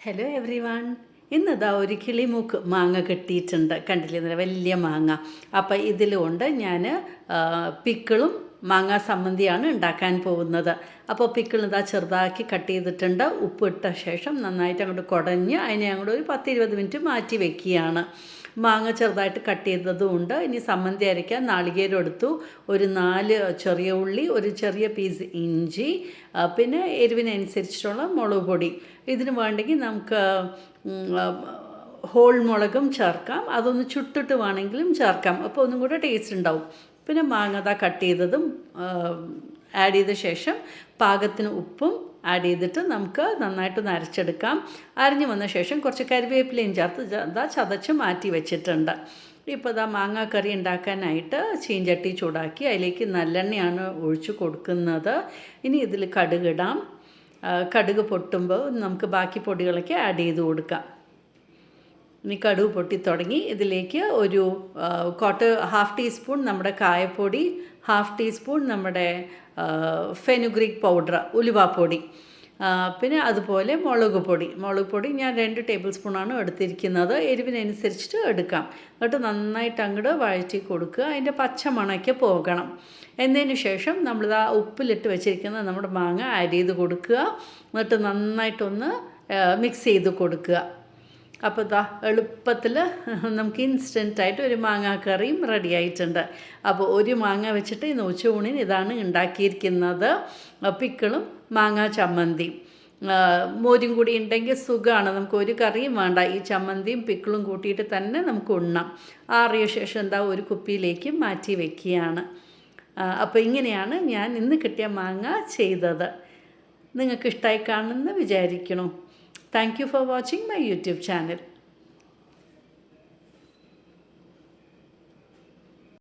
Hello every one. ഇന്നിതാ ഒരു കിളിമൂക്ക് മാങ്ങ കിട്ടിയിട്ടുണ്ട്. കണ്ടില്ലേ, വലിയ മാങ്ങ. അപ്പോൾ ഇതിലുകൊണ്ട് ഞാൻ പിക്കിളും മാങ്ങ സമ്മന്തിയാണ് ഉണ്ടാക്കാൻ പോകുന്നത്. അപ്പോൾ പിക്കിൾ ഇതാ ചെറുതാക്കി കട്ട് ചെയ്തിട്ടുണ്ട്. ഉപ്പിട്ട ശേഷം നന്നായിട്ട് അങ്ങോട്ട് കുടഞ്ഞ് അതിനെ അങ്ങോട്ട് ഒരു 10-20 മിനിറ്റ് മാറ്റി വെക്കുകയാണ്. മാങ്ങ ചെറുതായിട്ട് കട്ട് ചെയ്തതും ഉണ്ട്. ഇനി സമ്മന്തി അരയ്ക്കാൻ നാളികേരം എടുത്തു, ഒരു 4 ചെറിയ ഉള്ളി, ഒരു ചെറിയ പീസ് ഇഞ്ചി, പിന്നെ എരിവിനനുസരിച്ചിട്ടുള്ള മുളക് പൊടി. ഇതിന് വേണ്ടെങ്കിൽ നമുക്ക് ഹോൾ മുളകും ചേർക്കാം, അതൊന്ന് ചുട്ടിട്ട് വേണമെങ്കിലും ചേർക്കാം, അപ്പോൾ ഒന്നും കൂടെ ടേസ്റ്റ് ഉണ്ടാവും. പിന്നെ മാങ്ങ കട്ട് ചെയ്തതും ആഡ് ചെയ്ത ശേഷം പാകത്തിന് ഉപ്പും ആഡ് ചെയ്തിട്ട് നമുക്ക് നന്നായിട്ടൊന്ന് അരച്ചെടുക്കാം. അരഞ്ഞു വന്ന ശേഷം കുറച്ച് കരിവേപ്പിലയും ചേർത്ത് ചതച്ച് മാറ്റി വെച്ചിട്ടുണ്ട്. ഇപ്പോൾ മാങ്ങ കറി ഉണ്ടാക്കാനായിട്ട് ചീഞ്ചട്ടി ചൂടാക്കി അതിലേക്ക് നല്ലെണ്ണയാണ് ഒഴിച്ച് കൊടുക്കുന്നത്. ഇനി ഇതിൽ കടുകിടാം. കടുക് പൊട്ടുമ്പോൾ നമുക്ക് ബാക്കി പൊടികളൊക്കെ ആഡ് ചെയ്ത് കൊടുക്കാം. ഇനി കടുക് പൊട്ടി തുടങ്ങി. ഇതിലേക്ക് ഒരു ഹാഫ് ടീസ്പൂൺ നമ്മുടെ കായപ്പൊടി, ഹാഫ് ടീസ്പൂൺ നമ്മുടെ ഫെനുഗ്രീക്ക് പൗഡർ, ഉലുവാപ്പൊടി, പിന്നെ അതുപോലെ മുളക് പൊടി ഞാൻ 2 ടേബിൾ സ്പൂണാണ് എടുത്തിരിക്കുന്നത്. എരിവിനനുസരിച്ചിട്ട് എടുക്കാം. എന്നിട്ട് നന്നായിട്ട് അങ്ങോട്ട് വഴറ്റി കൊടുക്കുക. അതിൻ്റെ പച്ചമണയ്ക്ക് പോകണം. എന്നതിന് ശേഷം നമ്മളിതാ ഉപ്പിലിട്ട് വെച്ചിരിക്കുന്ന നമ്മുടെ മാങ്ങ ആഡ് ചെയ്ത് കൊടുക്കുക. എന്നിട്ട് നന്നായിട്ടൊന്ന് മിക്സ് ചെയ്ത് കൊടുക്കുക. അപ്പോൾ എളുപ്പത്തിൽ നമുക്ക് ഇൻസ്റ്റൻറ്റായിട്ട് ഒരു മാങ്ങാ കറിയും റെഡി ആയിട്ടുണ്ട്. അപ്പോൾ ഒരു മാങ്ങ വെച്ചിട്ട് ഇന്ന് ഉച്ചയൂണിന് ഇതാണ് ഉണ്ടാക്കിയിരിക്കുന്നത്. പിക്കിളും മാങ്ങാ ചമ്മന്തിയും. മോരും കൂടി ഉണ്ടെങ്കിൽ സുഖമാണ്, നമുക്ക് ഒരു കറിയും വേണ്ട. ഈ ചമ്മന്തിയും പിക്കിളും കൂട്ടിയിട്ട് തന്നെ നമുക്ക് ഉണ്ണാം. ആറിയ ശേഷം ഒരു കുപ്പിയിലേക്ക് മാറ്റി വയ്ക്കുകയാണ്. അപ്പോൾ ഇങ്ങനെയാണ് ഞാൻ ഇന്ന് കിട്ടിയ മാങ്ങ ചെയ്തത്. നിങ്ങൾക്ക് ഇഷ്ടമായി കാണുമെന്ന് വിചാരിക്കണം. Thank you for watching my YouTube channel.